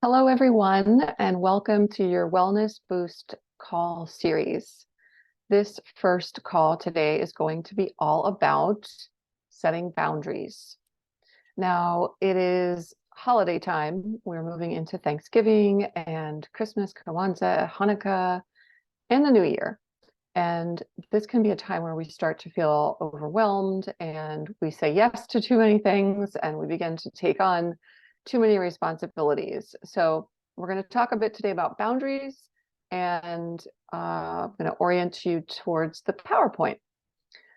Hello, everyone, and welcome to your Wellness Boost call series. This first call today is going to be all about setting boundaries. Now, it is holiday time. We're moving into Thanksgiving and Christmas, Kwanzaa, Hanukkah, and the New Year. And this can be a time where we start to feel overwhelmed and we say yes to too many things and we begin to take on too many responsibilities. So we're going to talk a bit today about boundaries and I'm going to orient you towards the PowerPoint.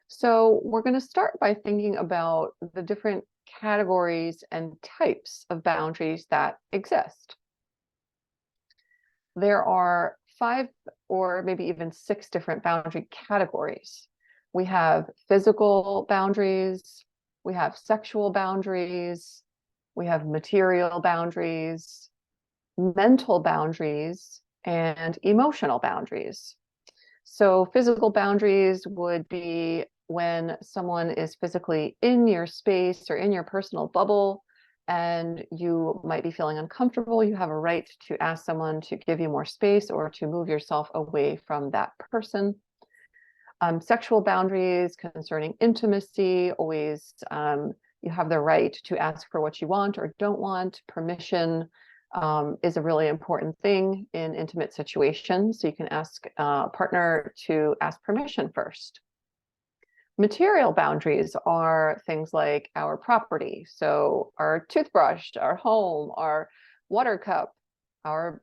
So we're going to start by thinking about the different categories and types of boundaries that exist. There are 5 or maybe even 6 different boundary categories. We have physical boundaries, we have sexual boundaries, we have material boundaries, mental boundaries, and emotional boundaries. So physical boundaries would be when someone is physically in your space or in your personal bubble and you might be feeling uncomfortable. You have a right to ask someone to give you more space or to move yourself away from that person. Sexual boundaries concerning intimacy, always you have the right to ask for what you want or don't want. Permission is a really important thing in intimate situations. So you can ask a partner to ask permission first. Material boundaries are things like our property. So our toothbrush, our home, our water cup, our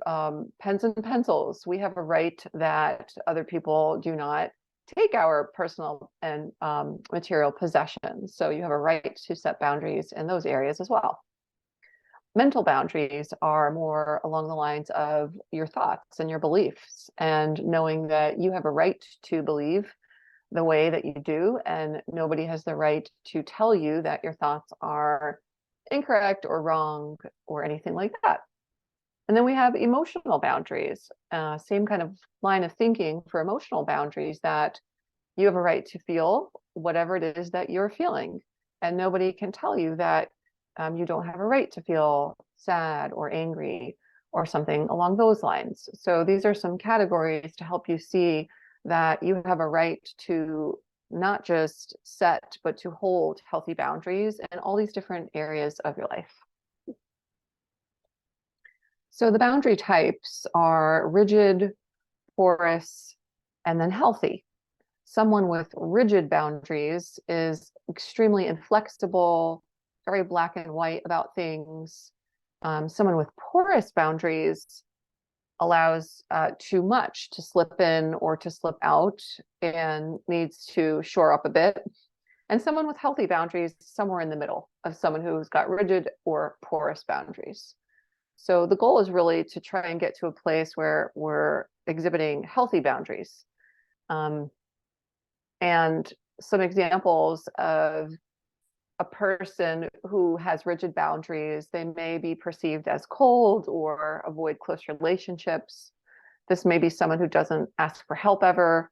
pens and pencils. We have a right that other people do not take our personal and material possessions. So you have a right to set boundaries in those areas as well. Mental boundaries are more along the lines of your thoughts and your beliefs and knowing that you have a right to believe the way that you do, and nobody has the right to tell you that your thoughts are incorrect or wrong or anything like that. And then we have emotional boundaries, same kind of line of thinking for emotional boundaries, that you have a right to feel whatever it is that you're feeling. And nobody can tell you that you don't have a right to feel sad or angry or something along those lines. So these are some categories to help you see that you have a right to not just set, but to hold healthy boundaries in all these different areas of your life. So the boundary types are rigid, porous, and then healthy. Someone with rigid boundaries is extremely inflexible, very black and white about things. Someone with porous boundaries allows too much to slip in or to slip out and needs to shore up a bit. And someone with healthy boundaries, somewhere in the middle of someone who's got rigid or porous boundaries. So the goal is really to try and get to a place where we're exhibiting healthy boundaries. And some examples of a person who has rigid boundaries, they may be perceived as cold or avoid close relationships. This may be someone who doesn't ask for help ever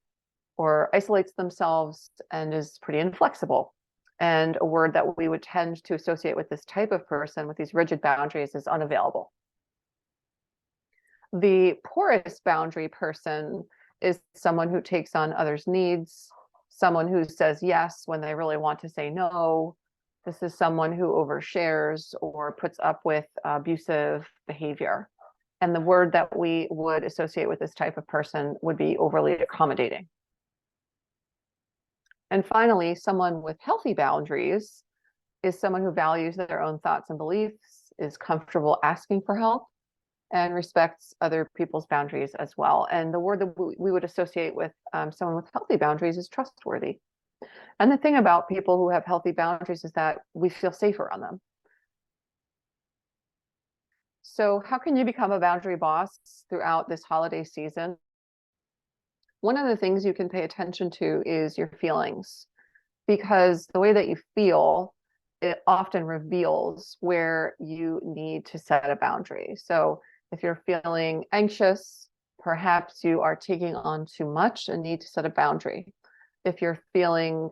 or isolates themselves and is pretty inflexible. And a word that we would tend to associate with this type of person with these rigid boundaries is unavailable. The porous boundary person is someone who takes on others' needs, someone who says yes when they really want to say no. This is someone who overshares or puts up with abusive behavior. And the word that we would associate with this type of person would be overly accommodating. And finally, someone with healthy boundaries is someone who values their own thoughts and beliefs, is comfortable asking for help, and respects other people's boundaries as well. And the word that we would associate with someone with healthy boundaries is trustworthy. And the thing about people who have healthy boundaries is that we feel safer on them. So how can you become a boundary boss throughout this holiday season? One of the things you can pay attention to is your feelings, because the way that you feel, it often reveals where you need to set a boundary. So if you're feeling anxious, perhaps you are taking on too much and need to set a boundary. If you're feeling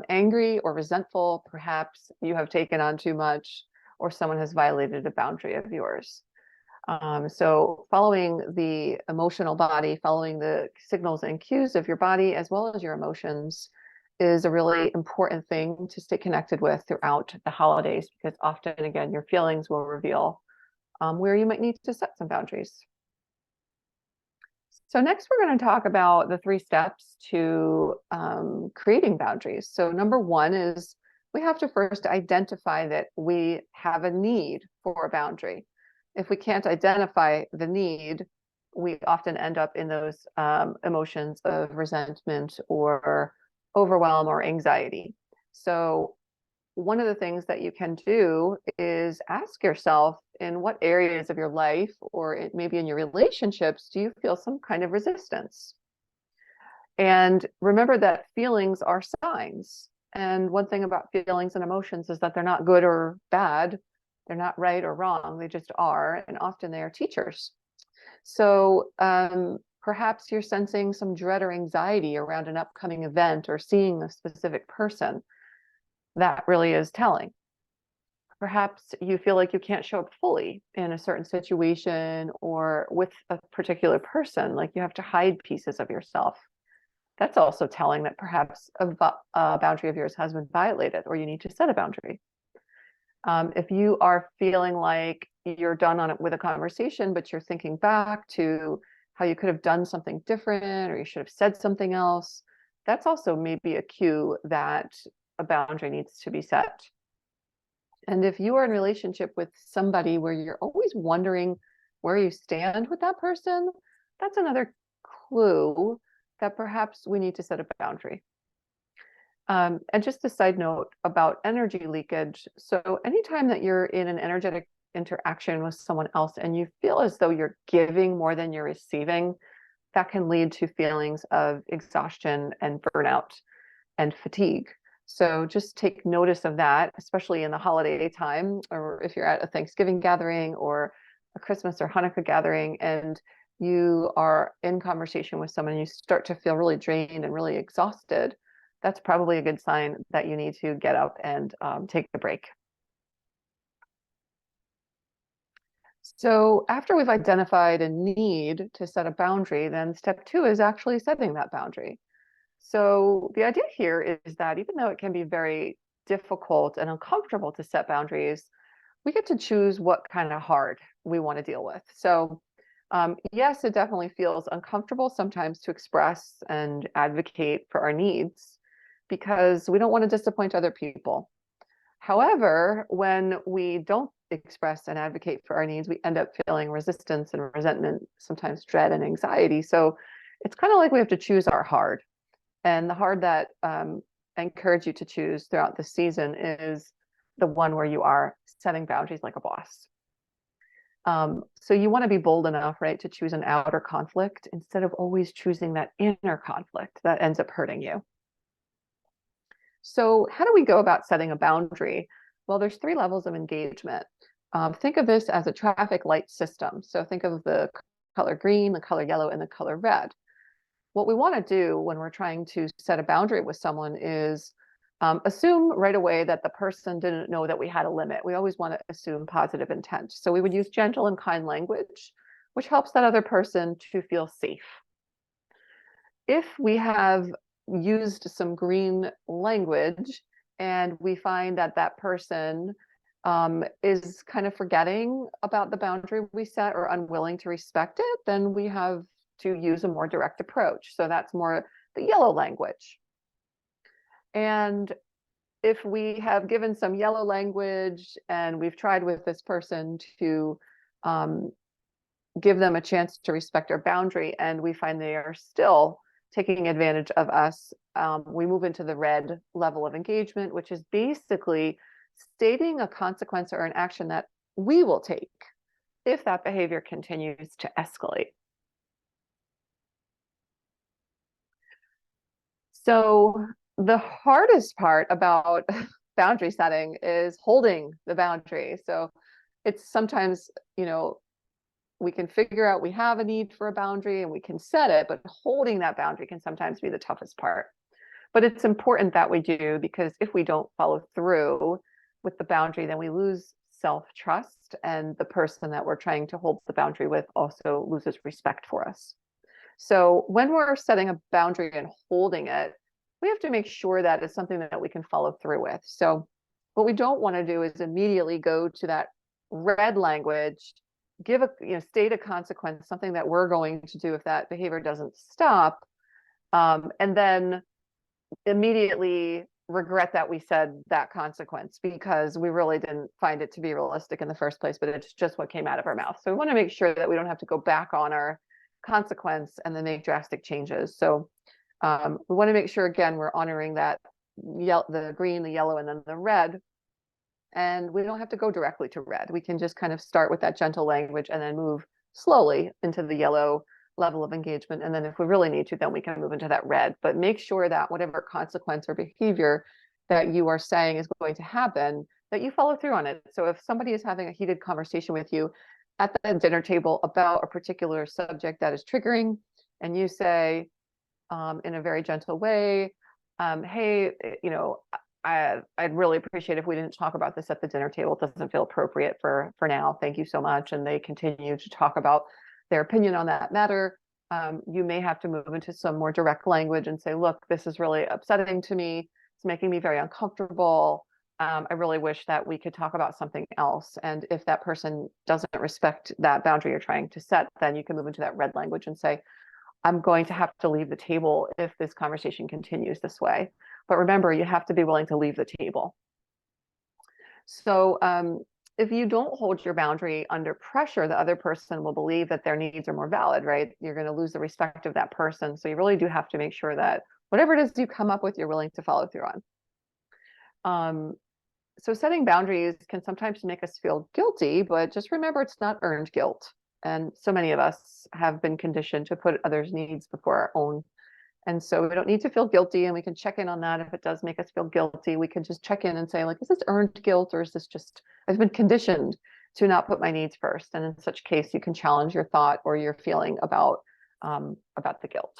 angry or resentful, perhaps you have taken on too much or someone has violated a boundary of yours. So following the emotional body, following the signals and cues of your body as well as your emotions is a really important thing to stay connected with throughout the holidays, because often, again, your feelings will reveal where you might need to set some boundaries. So next, we're going to talk about the 3 steps to creating boundaries. So number 1 is we have to first identify that we have a need for a boundary. If we can't identify the need, we often end up in those emotions of resentment or overwhelm or anxiety. So one of the things that you can do is ask yourself, in what areas of your life or maybe in your relationships do you feel some kind of resistance? And remember that feelings are signs. And one thing about feelings and emotions is that they're not good or bad. They're not right or wrong. They just are. And often they are teachers. So perhaps you're sensing some dread or anxiety around an upcoming event or seeing a specific person. That really is telling. Perhaps you feel like you can't show up fully in a certain situation or with a particular person, like you have to hide pieces of yourself. That's also telling that perhaps a boundary of yours has been violated, or you need to set a boundary. If you are feeling like you're done on it with a conversation, but you're thinking back to how you could have done something different, or you should have said something else, that's also maybe a cue that a boundary needs to be set. And if you are in a relationship with somebody where you're always wondering where you stand with that person, that's another clue that perhaps we need to set a boundary. And just a side note about energy leakage. So anytime that you're in an energetic interaction with someone else and you feel as though you're giving more than you're receiving, that can lead to feelings of exhaustion and burnout and fatigue. So just take notice of that, especially in the holiday time, or if you're at a Thanksgiving gathering or a Christmas or Hanukkah gathering, and you are in conversation with someone, and you start to feel really drained and really exhausted. That's probably a good sign that you need to get up and take a break. So after we've identified a need to set a boundary, then step 2 is actually setting that boundary. So the idea here is that even though it can be very difficult and uncomfortable to set boundaries, we get to choose what kind of hard we want to deal with. So yes, it definitely feels uncomfortable sometimes to express and advocate for our needs because we don't want to disappoint other people. However, when we don't express and advocate for our needs, we end up feeling resistance and resentment, sometimes dread and anxiety. So it's kind of like we have to choose our hard. And the hard that I encourage you to choose throughout the season is the one where you are setting boundaries like a boss. So you want to be bold enough, right, to choose an outer conflict instead of always choosing that inner conflict that ends up hurting you. So how do we go about setting a boundary? Well, there's 3 levels of engagement. Think of this as a traffic light system. So think of the color green, the color yellow, and the color red. What we want to do when we're trying to set a boundary with someone is assume right away that the person didn't know that we had a limit. We always want to assume positive intent. So we would use gentle and kind language, which helps that other person to feel safe. If we have used some green language and we find that that person is kind of forgetting about the boundary we set or unwilling to respect it, then we have to use a more direct approach. So that's more the yellow language. And if we have given some yellow language and we've tried with this person to give them a chance to respect our boundary and we find they are still taking advantage of us, we move into the red level of engagement, which is basically stating a consequence or an action that we will take if that behavior continues to escalate. So the hardest part about boundary setting is holding the boundary. So it's sometimes, we can figure out we have a need for a boundary and we can set it, but holding that boundary can sometimes be the toughest part. But it's important that we do, because if we don't follow through with the boundary, then we lose self-trust, and the person that we're trying to hold the boundary with also loses respect for us. So when we're setting a boundary and holding it, we have to make sure that it's something that we can follow through with. So what we don't want to do is immediately go to that red language, give a, state a consequence, something that we're going to do if that behavior doesn't stop, and then immediately regret that we said that consequence because we really didn't find it to be realistic in the first place, but it's just what came out of our mouth. So we want to make sure that we don't have to go back on our consequence and then make drastic changes. So we want to make sure, again, we're honoring that the green, the yellow, and then the red. And we don't have to go directly to red. We can just kind of start with that gentle language and then move slowly into the yellow level of engagement. And then if we really need to, then we can move into that red. But make sure that whatever consequence or behavior that you are saying is going to happen, that you follow through on it. So if somebody is having a heated conversation with you at the dinner table about a particular subject that is triggering, and you say in a very gentle way, hey, I'd really appreciate if we didn't talk about this at the dinner table. It doesn't feel appropriate for now. Thank you so much. And they continue to talk about their opinion on that matter. You may have to move into some more direct language and say, look, this is really upsetting to me. It's making me very uncomfortable. I really wish that we could talk about something else. And if that person doesn't respect that boundary you're trying to set, then you can move into that red language and say, I'm going to have to leave the table if this conversation continues this way. But remember, you have to be willing to leave the table. So if you don't hold your boundary under pressure, the other person will believe that their needs are more valid, right? You're going to lose the respect of that person. So you really do have to make sure that whatever it is you come up with, you're willing to follow through on. So setting boundaries can sometimes make us feel guilty, but just remember it's not earned guilt. And so many of us have been conditioned to put others' needs before our own. And so we don't need to feel guilty, and we can check in on that. If it does make us feel guilty, we can just check in and say, like, is this earned guilt, or is this just, I've been conditioned to not put my needs first? And in such case, you can challenge your thought or your feeling about the guilt.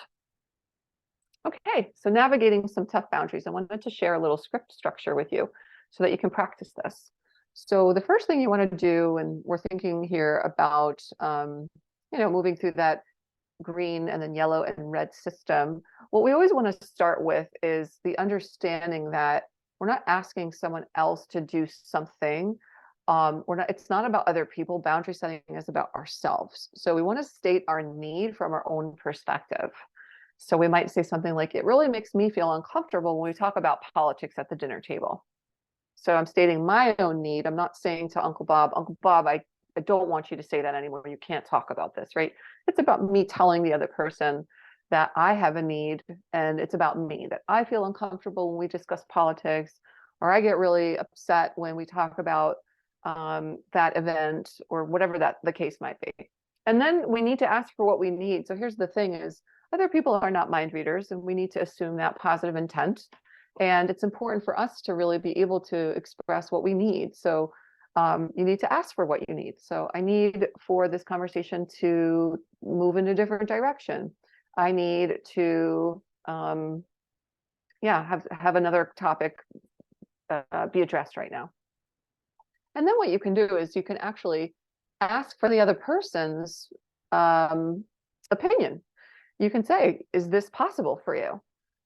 Okay, so navigating some tough boundaries. I wanted to share a little script structure with you so that you can practice this. So the first thing you want to do, and we're thinking here about, moving through that green and then yellow and red system, what we always want to start with is the understanding that we're not asking someone else to do something. It's not about other people. Boundary setting is about ourselves. So we want to state our need from our own perspective. So we might say something like, it really makes me feel uncomfortable when we talk about politics at the dinner table. So I'm stating my own need. I'm not saying to Uncle Bob, I don't want you to say that anymore. You can't talk about this, right? It's about me telling the other person that I have a need, and it's about me, that I feel uncomfortable when we discuss politics, or I get really upset when we talk about that event, or whatever that the case might be. And then we need to ask for what we need. So here's the thing is, other people are not mind readers, and we need to assume that positive intent. And it's important for us to really be able to express what we need. So you need to ask for what you need. So I need for this conversation to move in a different direction. I need to, have another topic be addressed right now. And then what you can do is you can actually ask for the other person's opinion. You can say, is this possible for you?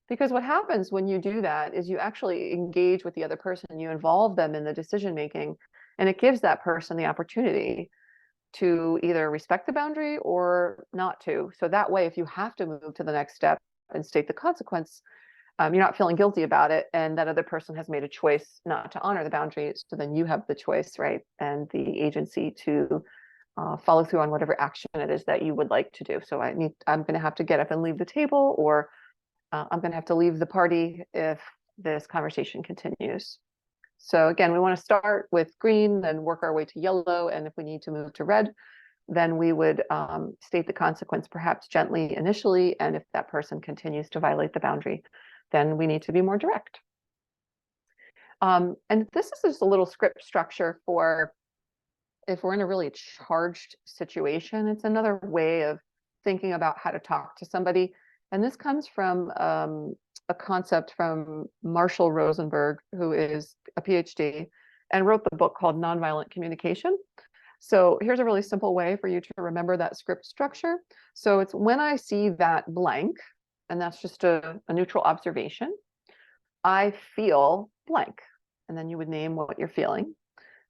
Because what happens when you do that is you actually engage with the other person, you involve them in the decision making, and it gives that person the opportunity to either respect the boundary or not to. So that way, if you have to move to the next step and state the consequence, you're not feeling guilty about it, and that other person has made a choice not to honor the boundary. So then you have the choice, right, and the agency to follow through on whatever action it is that you would like to do. So I'm going to have to get up and leave the table, or I'm going to have to leave the party if this conversation continues. So again, we want to start with green, then work our way to yellow. And if we need to move to red, then we would state the consequence perhaps gently initially. And if that person continues to violate the boundary, then we need to be more direct. And this is just a little script structure for if we're in a really charged situation. It's another way of thinking about how to talk to somebody. And this comes from a concept from Marshall Rosenberg, who is a PhD and wrote the book called Nonviolent Communication. So here's a really simple way for you to remember that script structure. So it's when I see that blank, and that's just a neutral observation, I feel blank. And then you would name what you're feeling.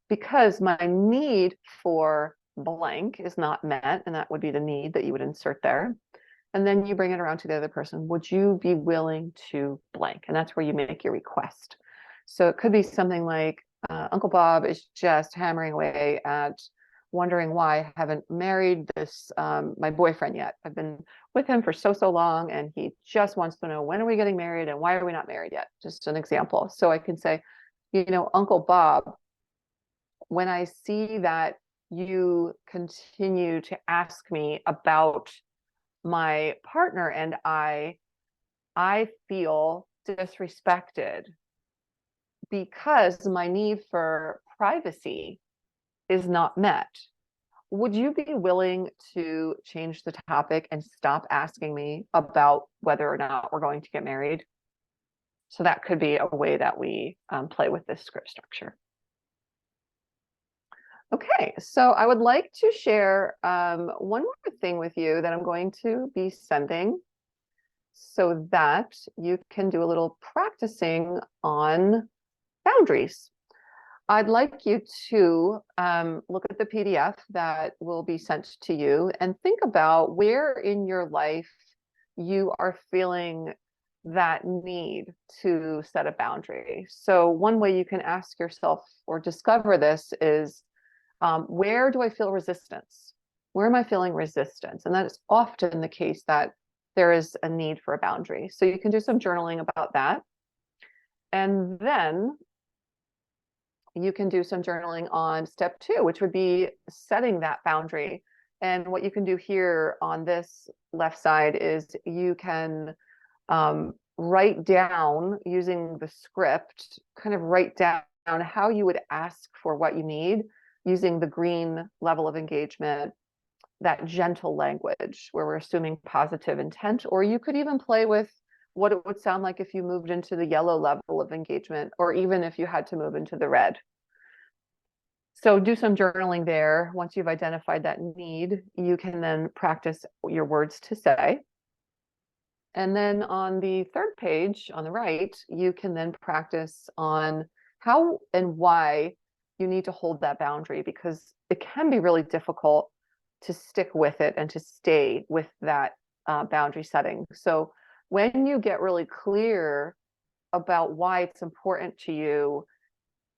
Because my need for blank is not met, and that would be the need that you would insert there. And then you bring it around to the other person. Would you be willing to blank? And that's where you make your request. So it could be something like, Uncle Bob is just hammering away at wondering why I haven't married this my boyfriend yet. I've been with him for so long, and he just wants to know, when are we getting married and why are we not married yet? Just an example. So I can say, Uncle Bob, when I see that you continue to ask me about my partner and I feel disrespected because my need for privacy is not met. Would you be willing to change the topic and stop asking me about whether or not we're going to get married? So that could be a way that we play with this script structure. Okay, so I would like to share one more thing with you that I'm going to be sending so that you can do a little practicing on boundaries. I'd like you to look at the PDF that will be sent to you and think about where in your life you are feeling that need to set a boundary. So one way you can ask yourself or discover this is, where do I feel resistance? Where am I feeling resistance? And that is often the case that there is a need for a boundary. So you can do some journaling about that. And then you can do some journaling on step 2, which would be setting that boundary. And what you can do here on this left side is you can write down, using the script, kind of write down how you would ask for what you need, using the green level of engagement, that gentle language where we're assuming positive intent. Or you could even play with what it would sound like if you moved into the yellow level of engagement, or even if you had to move into the red. So do some journaling there. Once you've identified that need, you can then practice your words to say. And then on the third page on the right, you can then practice on how and why you need to hold that boundary, because it can be really difficult to stick with it and to stay with that boundary setting. So when you get really clear about why it's important to you,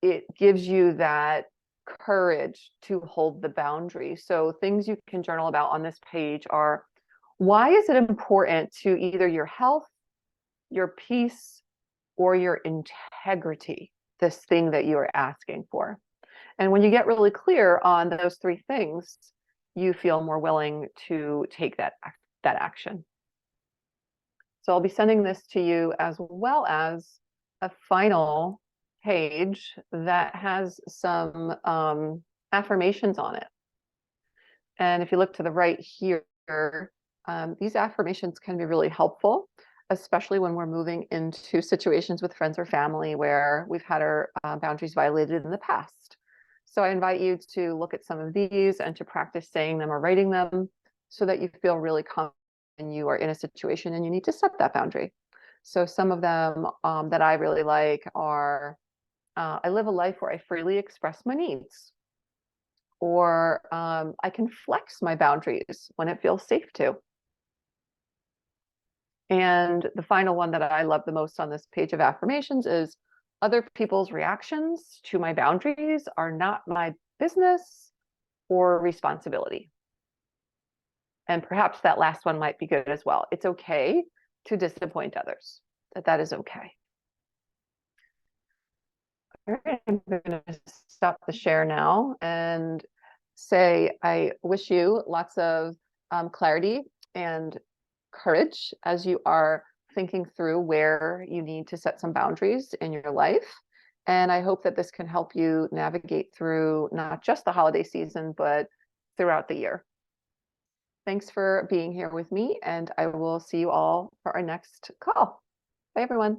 it gives you that courage to hold the boundary. So things you can journal about on this page are, why is it important to either your health, your peace, or your integrity, this thing that you are asking for? And when you get really clear on those 3 things, you feel more willing to take that action. So I'll be sending this to you, as well as a final page that has some affirmations on it. And if you look to the right here, these affirmations can be really helpful, especially when we're moving into situations with friends or family where we've had our boundaries violated in the past. So I invite you to look at some of these and to practice saying them or writing them so that you feel really confident when you are in a situation and you need to set that boundary. So some of them that I really like are, I live a life where I freely express my needs. Or I can flex my boundaries when it feels safe to. And the final one that I love the most on this page of affirmations is, other people's reactions to my boundaries are not my business or responsibility. And perhaps that last one might be good as well. It's okay to disappoint others, that is okay. All right, I'm going to stop the share now and say I wish you lots of clarity and courage as you are thinking through where you need to set some boundaries in your life. And I hope that this can help you navigate through not just the holiday season, but throughout the year. Thanks for being here with me, and I will see you all for our next call. Bye, everyone.